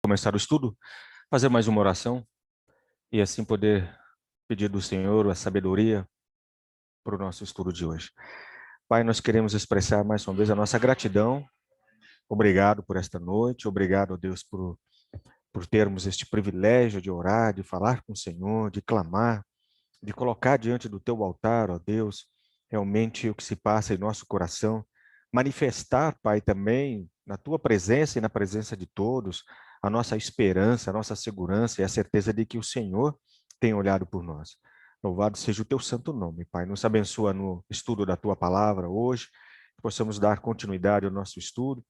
Começar o estudo, fazer mais uma oração e assim poder pedir do Senhor a sabedoria para o nosso estudo de hoje. Pai, nós queremos expressar mais uma vez a nossa gratidão. Obrigado por esta noite, obrigado, Deus, por termos este privilégio de orar, de falar com o Senhor, de clamar, de colocar diante do teu altar, ó Deus, realmente o que se passa em nosso coração. Manifestar, Pai, também na tua presença e na presença de todos, a nossa esperança, a nossa segurança e a certeza de que o Senhor tem olhado por nós. Louvado seja o teu santo nome, Pai. Nos abençoa no estudo da tua palavra hoje, que possamos dar continuidade ao nosso estudo,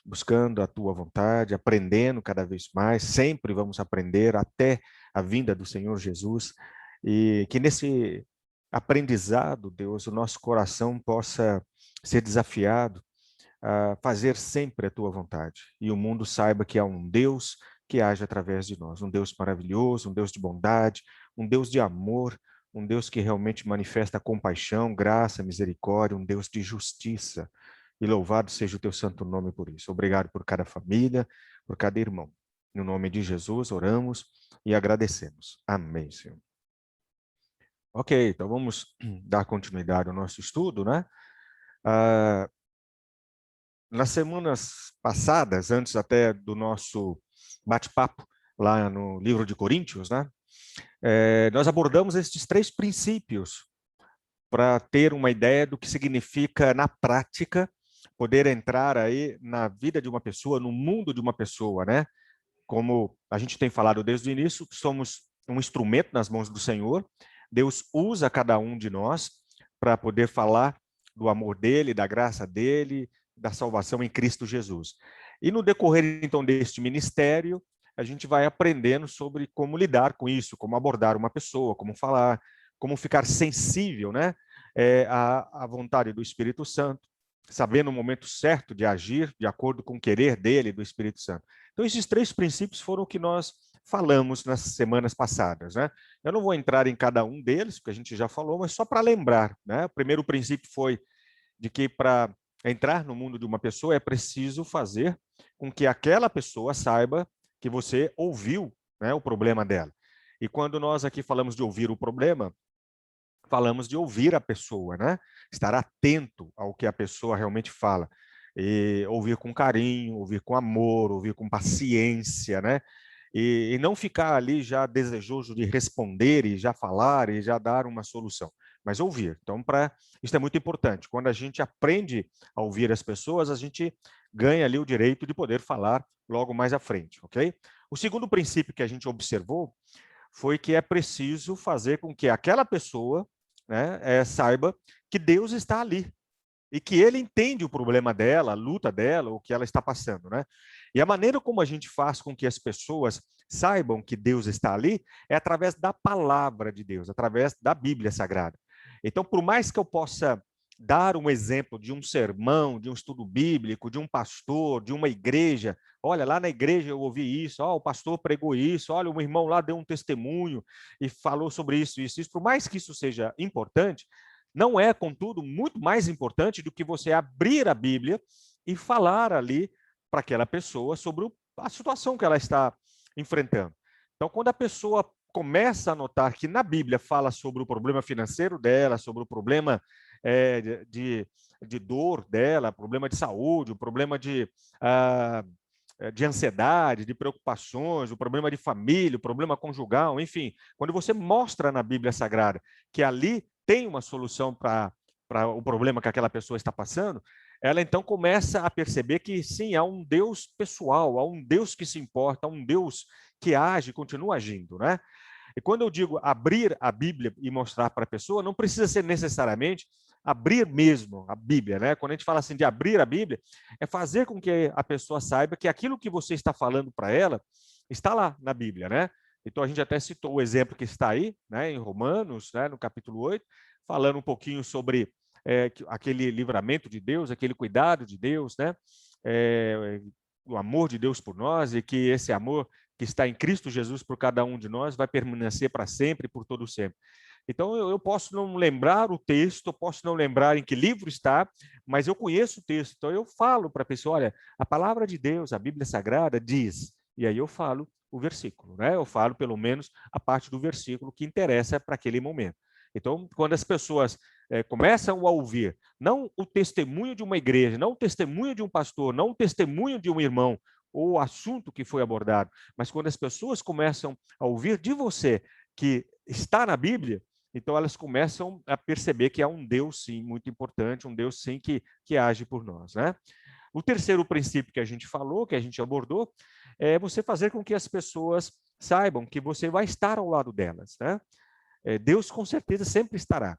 buscando a tua vontade, aprendendo cada vez mais, sempre vamos aprender até a vinda do Senhor Jesus, e que nesse aprendizado, Deus, o nosso coração possa ser desafiado a fazer sempre a tua vontade. E o mundo saiba que há um Deus que age através de nós, um Deus maravilhoso, um Deus de bondade, um Deus de amor, um Deus que realmente manifesta compaixão, graça, misericórdia, um Deus de justiça. E louvado seja o teu santo nome por isso. Obrigado por cada família, por cada irmão. No nome de Jesus, oramos e agradecemos. Amém, Senhor. Ok, então vamos dar continuidade ao nosso estudo, né? Ah, nas semanas passadas, antes até do nosso bate-papo lá no livro de Coríntios, né? Nós abordamos estes 3 princípios para ter uma ideia do que significa na prática poder entrar aí na vida de uma pessoa, no mundo de uma pessoa, né? Como a gente tem falado desde o início, somos um instrumento nas mãos do Senhor. Deus usa cada um de nós para poder falar do amor dele, da graça dele, da salvação em Cristo Jesus. E no decorrer, então, deste ministério, a gente vai aprendendo sobre como lidar com isso, como abordar uma pessoa, como falar, como ficar sensível, né, à vontade do Espírito Santo, sabendo o momento certo de agir de acordo com o querer dele, do Espírito Santo. Então, esses 3 princípios foram o que nós falamos nas semanas passadas, né? Eu não vou entrar em cada um deles, porque a gente já falou, mas só para lembrar, né? O primeiro princípio foi de que para entrar no mundo de uma pessoa é preciso fazer com que aquela pessoa saiba que você ouviu, né, o problema dela. E quando nós aqui falamos de ouvir o problema, falamos de ouvir a pessoa, né? Estar atento ao que a pessoa realmente fala. E ouvir com carinho, ouvir com amor, ouvir com paciência, né? E não ficar ali já desejoso de responder e já falar e já dar uma solução, mas ouvir. Então, isso é muito importante. Quando a gente aprende a ouvir as pessoas, a gente ganha ali o direito de poder falar logo mais à frente, ok? O segundo princípio que a gente observou foi que é preciso fazer com que aquela pessoa, né, saiba que Deus está ali e que ele entende o problema dela, a luta dela, o que ela está passando, né? E a maneira como a gente faz com que as pessoas saibam que Deus está ali é através da palavra de Deus, através da Bíblia Sagrada. Então, por mais que eu possa dar um exemplo de um sermão, de um estudo bíblico, de um pastor, de uma igreja, olha, lá na igreja eu ouvi isso, ó, o pastor pregou isso, olha, o irmão lá deu um testemunho e falou sobre isso, isso, isso. Por mais que isso seja importante, não é, contudo, muito mais importante do que você abrir a Bíblia e falar ali para aquela pessoa sobre a situação que ela está enfrentando. Então, quando a pessoa começa a notar que na Bíblia fala sobre o problema financeiro dela, sobre o problema de dor dela, problema de saúde, o problema de ansiedade, de preocupações, o problema de família, o problema conjugal, enfim, quando você mostra na Bíblia Sagrada que ali tem uma solução para o problema que aquela pessoa está passando, ela então começa a perceber que sim, há um Deus pessoal, há um Deus que se importa, há um Deus que age, continua agindo, né? E quando eu digo abrir a Bíblia e mostrar para a pessoa, não precisa ser necessariamente abrir mesmo a Bíblia, né? Quando a gente fala assim de abrir a Bíblia, é fazer com que a pessoa saiba que aquilo que você está falando para ela está lá na Bíblia, né? Então a gente até citou o exemplo que está aí, né, em Romanos, né, no capítulo 8, falando um pouquinho sobre aquele livramento de Deus, aquele cuidado de Deus, né? O amor de Deus por nós e que esse amor que está em Cristo Jesus por cada um de nós vai permanecer para sempre, por todo sempre. Então, eu posso não lembrar o texto, eu posso não lembrar em que livro está, mas eu conheço o texto. Então, eu falo para a pessoa, olha, a palavra de Deus, a Bíblia Sagrada, diz. E aí eu falo o versículo, né? Eu falo pelo menos a parte do versículo que interessa para aquele momento. Então, quando as pessoas começam a ouvir, não o testemunho de uma igreja, não o testemunho de um pastor, não o testemunho de um irmão, ou o assunto que foi abordado, mas quando as pessoas começam a ouvir de você que está na Bíblia, então elas começam a perceber que há um Deus, sim, muito importante, um Deus, sim, que age por nós, né? O terceiro princípio que a gente falou, que a gente abordou, é você fazer com que as pessoas saibam que você vai estar ao lado delas, né? Deus com certeza sempre estará.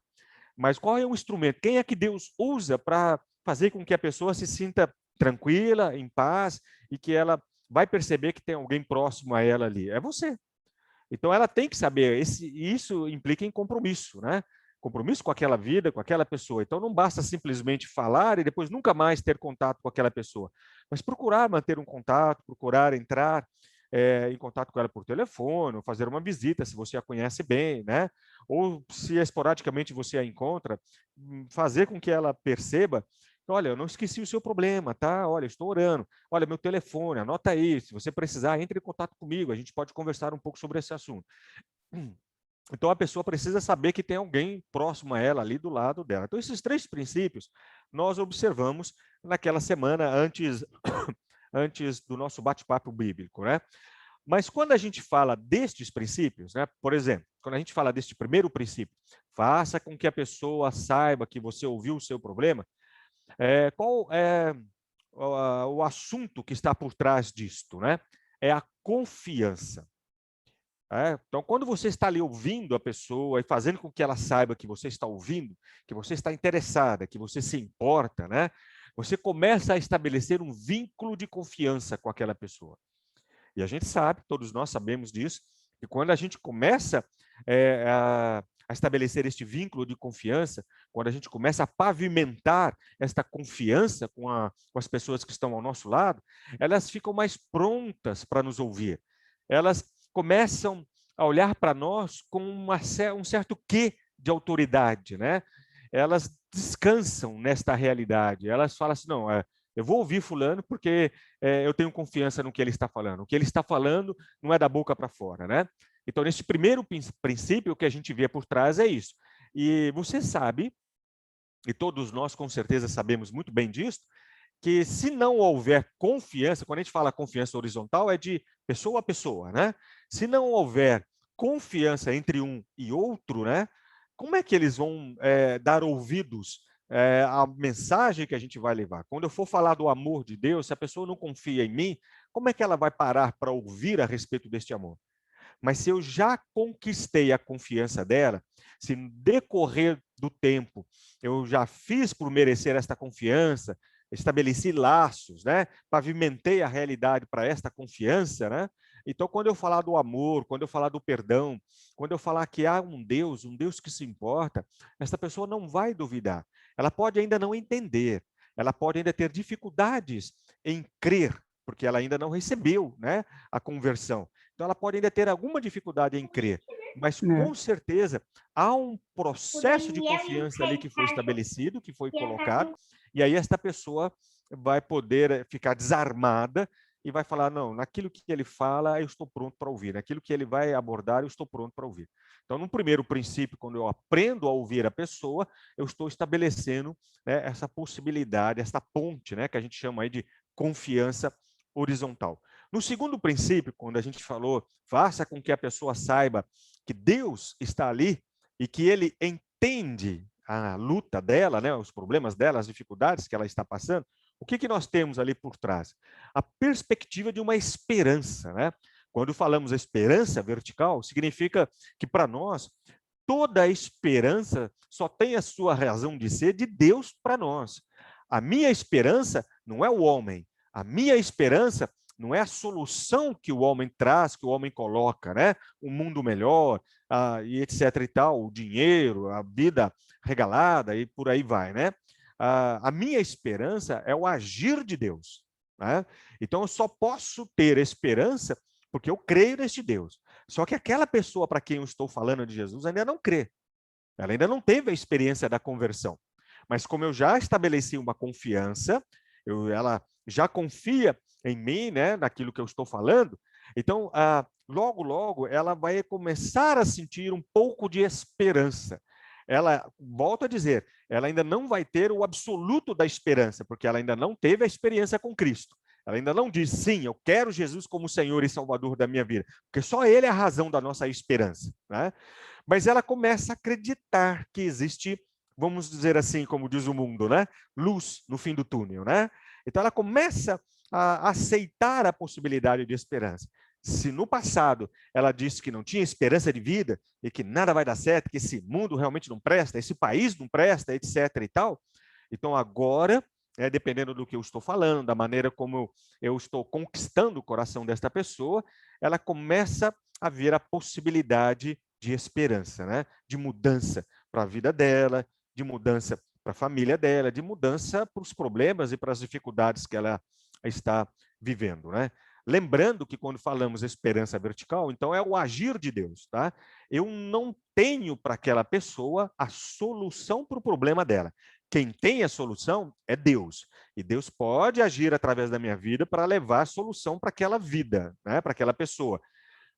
Mas qual é o instrumento? Quem é que Deus usa para fazer com que a pessoa se sinta tranquila, em paz, e que ela vai perceber que tem alguém próximo a ela ali? É você. Então ela tem que saber, isso implica em compromisso, né? Compromisso com aquela vida, com aquela pessoa. Então não basta simplesmente falar e depois nunca mais ter contato com aquela pessoa, mas procurar manter um contato, procurar entrar em contato com ela por telefone, ou fazer uma visita se você a conhece bem, né? Ou se esporadicamente você a encontra, fazer com que ela perceba: olha, eu não esqueci o seu problema, tá? Olha, estou orando. Olha, meu telefone, anota aí. Se você precisar, entre em contato comigo. A gente pode conversar um pouco sobre esse assunto. Então, a pessoa precisa saber que tem alguém próximo a ela, ali do lado dela. Então, esses três princípios nós observamos naquela semana antes do nosso bate-papo bíblico, né? Mas quando a gente fala destes princípios, né? Por exemplo, quando a gente fala deste primeiro princípio, faça com que a pessoa saiba que você ouviu o seu problema, qual é o assunto que está por trás disto, né? É a confiança. Então, quando você está ali ouvindo a pessoa e fazendo com que ela saiba que você está ouvindo, que você está interessada, que você se importa, né? Você começa a estabelecer um vínculo de confiança com aquela pessoa. E a gente sabe, todos nós sabemos disso, que quando a gente começa a estabelecer este vínculo de confiança, quando a gente começa a pavimentar esta confiança com as pessoas que estão ao nosso lado, elas ficam mais prontas para nos ouvir. Elas começam a olhar para nós com um certo quê de autoridade, né? Elas descansam nesta realidade. Elas falam assim: não, eu vou ouvir fulano porque eu tenho confiança no que ele está falando. O que ele está falando não é da boca para fora, né? Então, nesse primeiro princípio, o que a gente vê por trás é isso. E você sabe, e todos nós com certeza sabemos muito bem disso, que se não houver confiança, quando a gente fala confiança horizontal, é de pessoa a pessoa, né? Se não houver confiança entre um e outro, né? Como é que eles vão dar ouvidos à mensagem que a gente vai levar? Quando eu for falar do amor de Deus, se a pessoa não confia em mim, como é que ela vai parar para ouvir a respeito deste amor? Mas se eu já conquistei a confiança dela, se no decorrer do tempo eu já fiz por merecer esta confiança, estabeleci laços, né? Pavimentei a realidade para esta confiança, né? Então, quando eu falar do amor, quando eu falar do perdão, quando eu falar que há um Deus que se importa, essa pessoa não vai duvidar. Ela pode ainda não entender, ela pode ainda ter dificuldades em crer, porque ela ainda não recebeu, né, a conversão. Então, ela pode ainda ter alguma dificuldade em crer, mas com certeza há um processo de confiança ali que foi estabelecido, que foi colocado, e aí esta pessoa vai poder ficar desarmada e vai falar: não, naquilo que ele fala, eu estou pronto para ouvir, naquilo que ele vai abordar, eu estou pronto para ouvir. Então, no primeiro princípio, quando eu aprendo a ouvir a pessoa, eu estou estabelecendo, né, essa possibilidade, essa ponte, né, que a gente chama aí de confiança horizontal. No segundo princípio, quando a gente falou, faça com que a pessoa saiba que Deus está ali e que ele entende a luta dela, né, os problemas dela, as dificuldades que ela está passando, o que nós temos ali por trás? A perspectiva de uma esperança, né? Quando falamos esperança vertical, significa que para nós toda a esperança só tem a sua razão de ser de Deus para nós. A minha esperança não é o homem, a minha esperança não é a solução que o homem traz, que o homem coloca, né? Um mundo melhor, e etc e tal, o dinheiro, a vida regalada e por aí vai, né? A minha esperança é o agir de Deus, né? Então eu só posso ter esperança porque eu creio neste Deus. Só que aquela pessoa para quem eu estou falando de Jesus ainda não crê. Ela ainda não teve a experiência da conversão. Mas como eu já estabeleci uma confiança, ela já confia em mim, né, naquilo que eu estou falando, Então, logo, logo, ela vai começar a sentir um pouco de esperança. Ela, volto a dizer, ela ainda não vai ter o absoluto da esperança, porque ela ainda não teve a experiência com Cristo. Ela ainda não diz, sim, eu quero Jesus como Senhor e Salvador da minha vida, porque só Ele é a razão da nossa esperança, né? Mas ela começa a acreditar que existe, vamos dizer assim, como diz o mundo, né? Luz no fim do túnel, né? Então ela começa a aceitar a possibilidade de esperança. Se no passado ela disse que não tinha esperança de vida e que nada vai dar certo, que esse mundo realmente não presta, esse país não presta, etc. e tal, então agora, dependendo do que eu estou falando, da maneira como eu estou conquistando o coração desta pessoa, ela começa a ver a possibilidade de esperança, né? De mudança para a vida dela, de mudança para a família dela, de mudança para os problemas e para as dificuldades que ela está vivendo, né? Lembrando que quando falamos esperança vertical, então é o agir de Deus, tá? Eu não tenho para aquela pessoa a solução para o problema dela. Quem tem a solução é Deus. E Deus pode agir através da minha vida para levar a solução para aquela vida, né? Para aquela pessoa.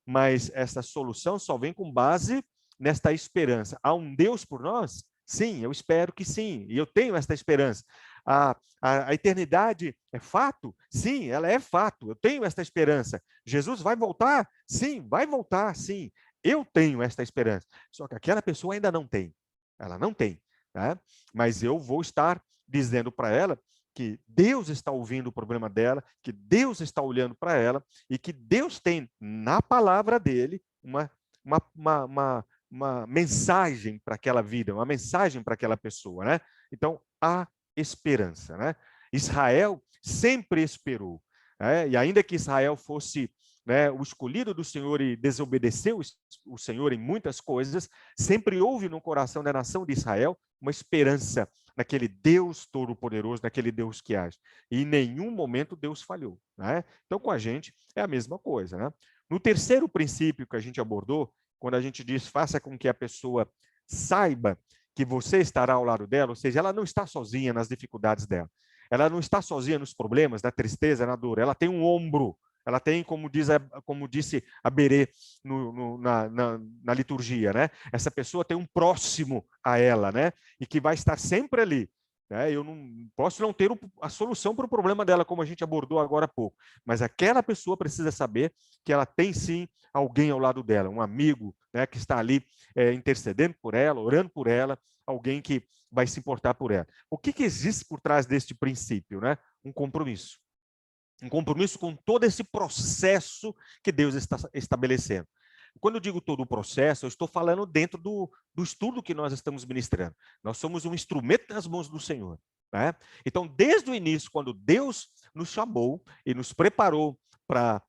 Mas essa solução só vem com base nesta esperança. Há um Deus por nós? Sim, eu espero que sim, e eu tenho esta esperança. A eternidade é fato? Sim, ela é fato, eu tenho esta esperança. Jesus vai voltar? Sim, vai voltar, sim. Eu tenho esta esperança. Só que aquela pessoa ainda não tem. Ela não tem. Tá? Mas eu vou estar dizendo para ela que Deus está ouvindo o problema dela, que Deus está olhando para ela e que Deus tem na palavra dele uma mensagem para aquela vida, uma mensagem para aquela pessoa, né? Então, há esperança, né? Israel sempre esperou, né? E ainda que Israel fosse, né, o escolhido do Senhor e desobedeceu o Senhor em muitas coisas, sempre houve no coração da nação de Israel uma esperança naquele Deus todo-poderoso, naquele Deus que age. E em nenhum momento Deus falhou, né? Então, com a gente é a mesma coisa, né? No terceiro princípio que a gente abordou, quando a gente diz faça com que a pessoa saiba que você estará ao lado dela, ou seja, ela não está sozinha nas dificuldades dela. Ela não está sozinha nos problemas, na tristeza, na dor. Ela tem um ombro. Ela tem, como disse a Berê na liturgia, né? Essa pessoa tem um próximo a ela, né? E que vai estar sempre ali. Né? Eu não posso não ter a solução para o problema dela, como a gente abordou agora há pouco, mas aquela pessoa precisa saber que ela tem sim alguém ao lado dela, um amigo, né, que está ali intercedendo por ela, orando por ela, alguém que vai se importar por ela. O que existe por trás deste princípio? Né? Um compromisso. Um compromisso com todo esse processo que Deus está estabelecendo. Quando eu digo todo o processo, eu estou falando dentro do estudo que nós estamos ministrando. Nós somos um instrumento nas mãos do Senhor. Né? Então, desde o início, quando Deus nos chamou e nos preparou para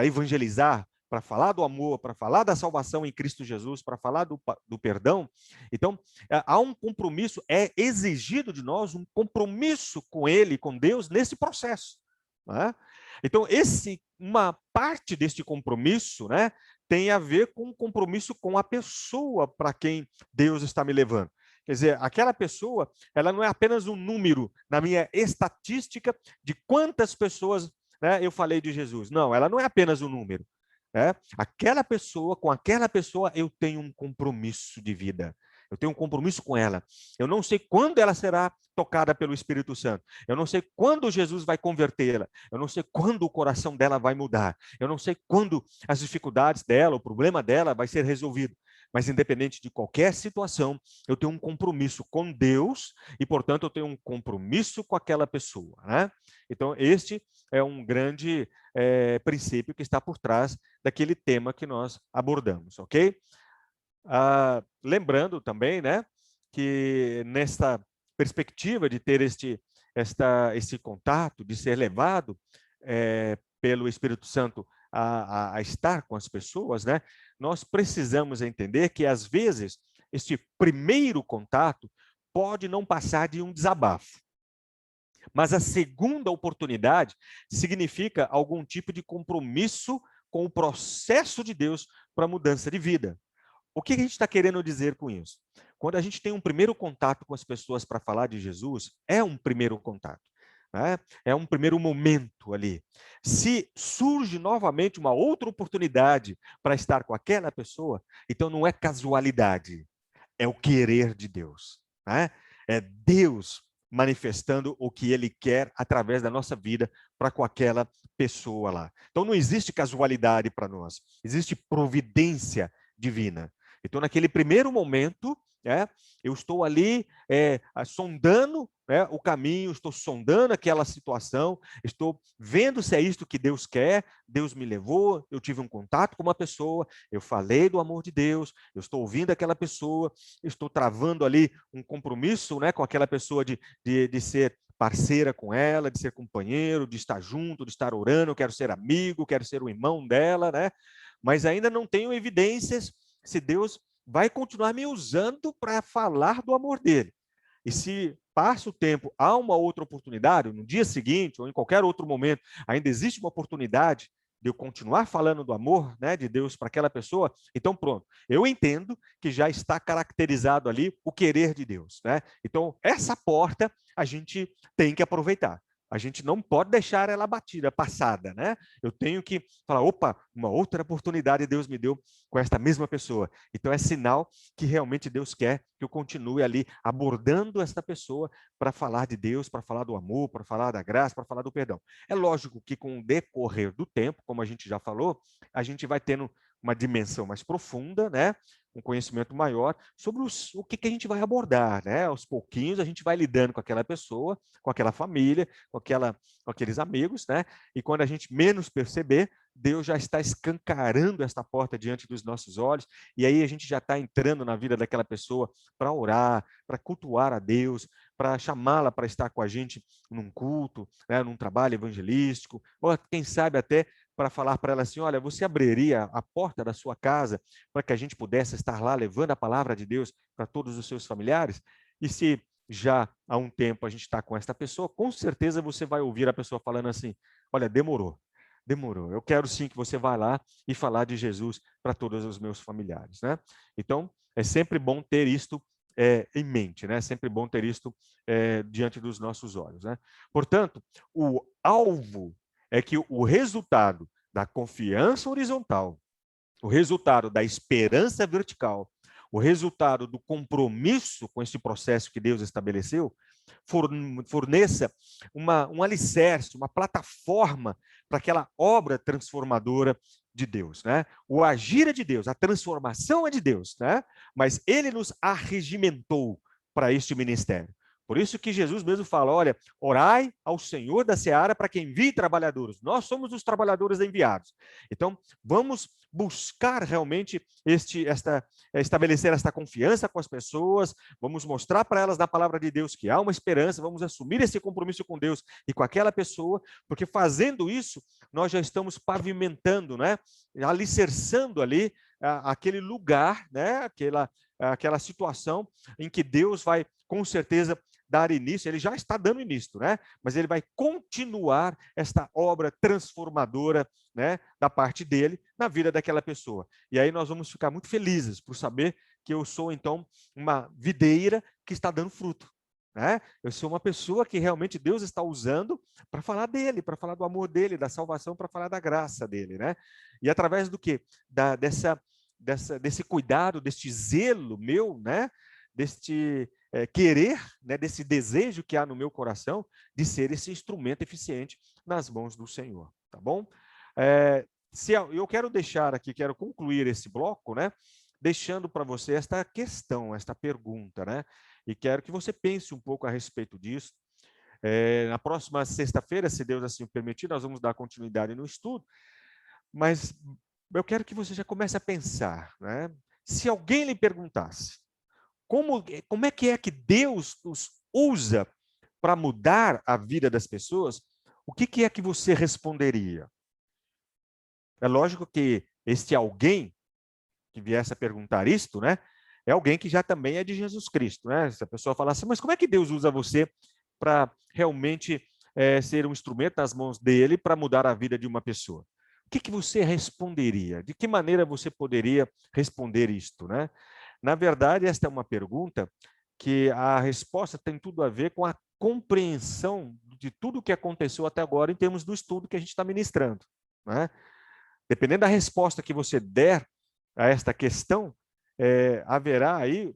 evangelizar, para falar do amor, para falar da salvação em Cristo Jesus, para falar do perdão, então há um compromisso, é exigido de nós um compromisso com Ele, com Deus, nesse processo. Né? Então, uma parte deste compromisso, né, tem a ver com o compromisso com a pessoa para quem Deus está me levando. Quer dizer, aquela pessoa, ela não é apenas um número na minha estatística de quantas pessoas, né, eu falei de Jesus. Não, ela não é apenas um número. Né? Com aquela pessoa eu tenho um compromisso de vida. Eu tenho um compromisso com ela. Eu não sei quando ela será tocada pelo Espírito Santo. Eu não sei quando Jesus vai convertê-la. Eu não sei quando o coração dela vai mudar. Eu não sei quando as dificuldades dela, o problema dela vai ser resolvido. Mas independente de qualquer situação, eu tenho um compromisso com Deus e, portanto, eu tenho um compromisso com aquela pessoa. Né? Então, este é um grande princípio que está por trás daquele tema que nós abordamos, ok? Lembrando também, né, que nesta perspectiva de ter esse contato, de ser levado pelo Espírito Santo a estar com as pessoas, né, nós precisamos entender que, às vezes, este primeiro contato pode não passar de um desabafo. Mas a segunda oportunidade significa algum tipo de compromisso com o processo de Deus para a mudança de vida. O que a gente está querendo dizer com isso? Quando a gente tem um primeiro contato com as pessoas para falar de Jesus, é um primeiro contato. né? É um primeiro momento ali. Se surge novamente uma outra oportunidade para estar com aquela pessoa, então não é casualidade, é o querer de Deus, né? É Deus manifestando o que Ele quer através da nossa vida para com aquela pessoa lá. Então não existe casualidade para nós, existe providência divina. Então naquele primeiro momento, eu estou ali sondando, o caminho, estou sondando aquela situação, estou vendo se é isto que Deus quer. Deus me levou, eu tive um contato com uma pessoa, eu falei do amor de Deus, eu estou ouvindo aquela pessoa, estou travando ali um compromisso, com aquela pessoa de ser parceira com ela, de ser companheiro, de estar junto, de estar orando, eu quero ser amigo, quero ser o irmão dela, né? Mas ainda não tenho evidências se Deus vai continuar me usando para falar do amor dele. E se passa o tempo, há uma outra oportunidade, no dia seguinte ou em qualquer outro momento, ainda existe uma oportunidade de eu continuar falando do amor, de Deus para aquela pessoa, então pronto. Eu entendo que já está caracterizado ali o querer de Deus, né? Então, essa porta a gente tem que aproveitar. A gente não pode deixar ela batida, passada, né? Eu tenho que falar, opa, uma outra oportunidade Deus me deu com esta mesma pessoa. Então é sinal que realmente Deus quer que eu continue ali abordando esta pessoa para falar de Deus, para falar do amor, para falar da graça, para falar do perdão. É lógico que com o decorrer do tempo, como a gente já falou, a gente vai tendo uma dimensão mais profunda, né? Um conhecimento maior sobre o que a gente vai abordar, né? Aos pouquinhos a gente vai lidando com aquela pessoa, com aquela família, com aqueles amigos, né? E quando a gente menos perceber, Deus já está escancarando esta porta diante dos nossos olhos, e aí a gente já está entrando na vida daquela pessoa para orar, para cultuar a Deus, para chamá-la para estar com a gente num culto, num trabalho evangelístico, ou quem sabe até para falar para ela assim, olha, você abriria a porta da sua casa para que a gente pudesse estar lá levando a palavra de Deus para todos os seus familiares? E se já há um tempo a gente está com esta pessoa, com certeza você vai ouvir a pessoa falando assim, olha, demorou. Demorou. Eu quero sim que você vá lá e falar de Jesus para todos os meus familiares, né? Então, é sempre bom ter isto em mente, né? É sempre bom ter isto diante dos nossos olhos, né? Portanto, o alvo é que o resultado da confiança horizontal, o resultado da esperança vertical, o resultado do compromisso com esse processo que Deus estabeleceu, forneça um alicerce, uma plataforma para aquela obra transformadora de Deus, né? O agir é de Deus, a transformação é de Deus, né? Mas Ele nos arregimentou para este ministério. Por isso que Jesus mesmo fala, olha, orai ao Senhor da seara para que envie trabalhadores. Nós somos os trabalhadores enviados. Então, vamos buscar realmente estabelecer esta confiança com as pessoas, vamos mostrar para elas na palavra de Deus que há uma esperança, vamos assumir esse compromisso com Deus e com aquela pessoa, porque fazendo isso, nós já estamos pavimentando, né? Alicerçando ali aquele lugar, né? Aquela situação em que Deus vai, com certeza, dar início, ele já está dando início, né? Mas ele vai continuar esta obra transformadora, né, da parte dele na vida daquela pessoa. E aí nós vamos ficar muito felizes por saber que eu sou, então, uma videira que está dando fruto, né? Eu sou uma pessoa que realmente Deus está usando para falar dele, para falar do amor dele, da salvação, para falar da graça dele, né? E através do quê? Desse cuidado, deste zelo meu, né? Deste querer, né? Desse desejo que há no meu coração de ser esse instrumento eficiente nas mãos do Senhor, tá bom? Eu quero deixar aqui, quero concluir esse bloco, né? Deixando para você esta questão, esta pergunta, né? E quero que você pense um pouco a respeito disso. Na próxima sexta-feira, se Deus assim o permitir, nós vamos dar continuidade no estudo, mas eu quero que você já comece a pensar, né? Se alguém lhe perguntasse, como é que Deus nos usa para mudar a vida das pessoas, o que é que você responderia? É lógico que este alguém que viesse a perguntar isto, né, é alguém que já também é de Jesus Cristo, né? Se a pessoa falasse, mas como é que Deus usa você para realmente ser um instrumento nas mãos dele para mudar a vida de uma pessoa? O que você responderia? De que maneira você poderia responder isto, né? Na verdade, esta é uma pergunta que a resposta tem tudo a ver com a compreensão de tudo o que aconteceu até agora em termos do estudo que a gente está ministrando, né? Dependendo da resposta que você der a esta questão, haverá aí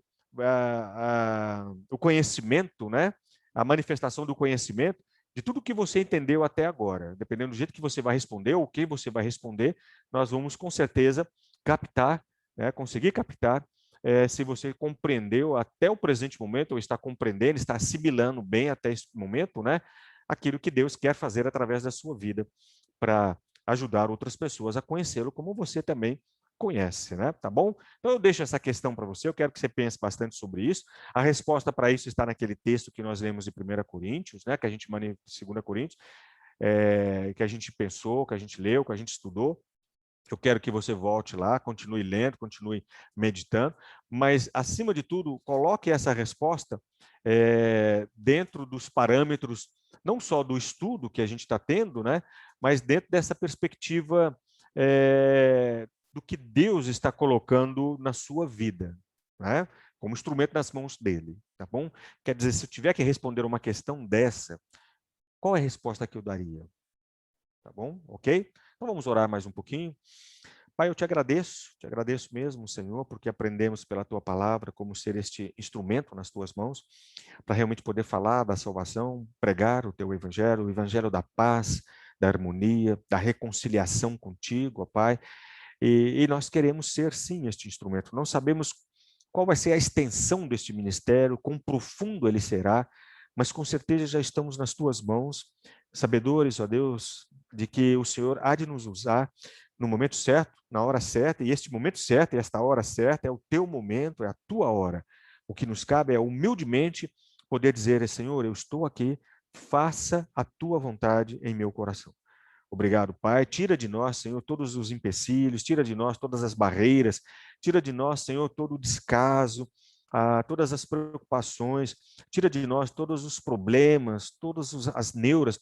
o conhecimento, né? A manifestação do conhecimento de tudo que você entendeu até agora. Dependendo do jeito que você vai responder, ou o que você vai responder, nós vamos com certeza captar, né? Conseguir captar se você compreendeu até o presente momento, ou está compreendendo, está assimilando bem até esse momento, né? Aquilo que Deus quer fazer através da sua vida para ajudar outras pessoas a conhecê-lo como você também conhece, né? Tá bom? Então eu deixo essa questão para você, eu quero que você pense bastante sobre isso. A resposta para isso está naquele texto que nós lemos de 1 Coríntios, né? Que a gente 2 Coríntios, que a gente pensou, que a gente leu, que a gente estudou. Eu quero que você volte lá, continue lendo, continue meditando, mas, acima de tudo, coloque essa resposta dentro dos parâmetros, não só do estudo que a gente está tendo, né, mas dentro dessa perspectiva do que Deus está colocando na sua vida, né, como instrumento nas mãos dele, tá bom? Quer dizer, se eu tiver que responder uma questão dessa, qual é a resposta que eu daria? Tá bom? Ok? Então vamos orar mais um pouquinho. Pai, eu te agradeço mesmo, Senhor, porque aprendemos pela tua palavra como ser este instrumento nas tuas mãos, para realmente poder falar da salvação, pregar o teu evangelho, o evangelho da paz, da harmonia, da reconciliação contigo, ó Pai. E nós queremos ser, sim, este instrumento. Não sabemos qual vai ser a extensão deste ministério, quão profundo ele será, mas com certeza já estamos nas tuas mãos, sabedores, ó Deus, de que o Senhor há de nos usar no momento certo, na hora certa, e este momento certo, e esta hora certa, é o teu momento, é a tua hora. O que nos cabe é humildemente poder dizer, Senhor, eu estou aqui, faça a tua vontade em meu coração. Obrigado, Pai. Tira de nós, Senhor, todos os empecilhos, tira de nós todas as barreiras, tira de nós, Senhor, todo o descaso, todas as preocupações, tira de nós todos os problemas, todas as neuras,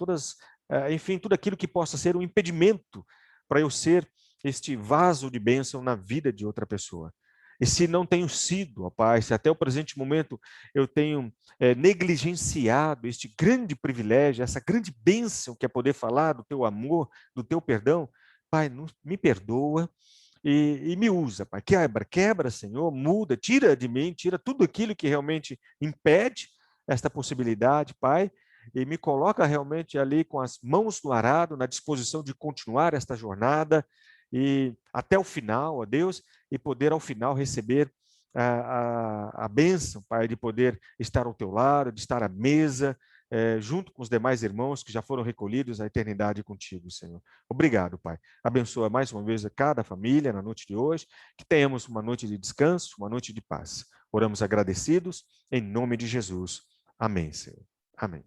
enfim, tudo aquilo que possa ser um impedimento para eu ser este vaso de bênção na vida de outra pessoa. E se não tenho sido, ó Pai, se até o presente momento eu tenho negligenciado este grande privilégio, essa grande bênção que é poder falar do teu amor, do teu perdão, Pai, me perdoa e me usa, Pai. Quebra, Senhor, muda, tira de mim, tira tudo aquilo que realmente impede esta possibilidade, Pai, e me coloca realmente ali com as mãos no arado, na disposição de continuar esta jornada e até o final, ó Deus, e poder ao final receber a bênção, Pai, de poder estar ao teu lado, de estar à mesa, junto com os demais irmãos que já foram recolhidos à eternidade contigo, Senhor. Obrigado, Pai. Abençoa mais uma vez a cada família na noite de hoje, que tenhamos uma noite de descanso, uma noite de paz. Oramos agradecidos, em nome de Jesus. Amém, Senhor. Amém.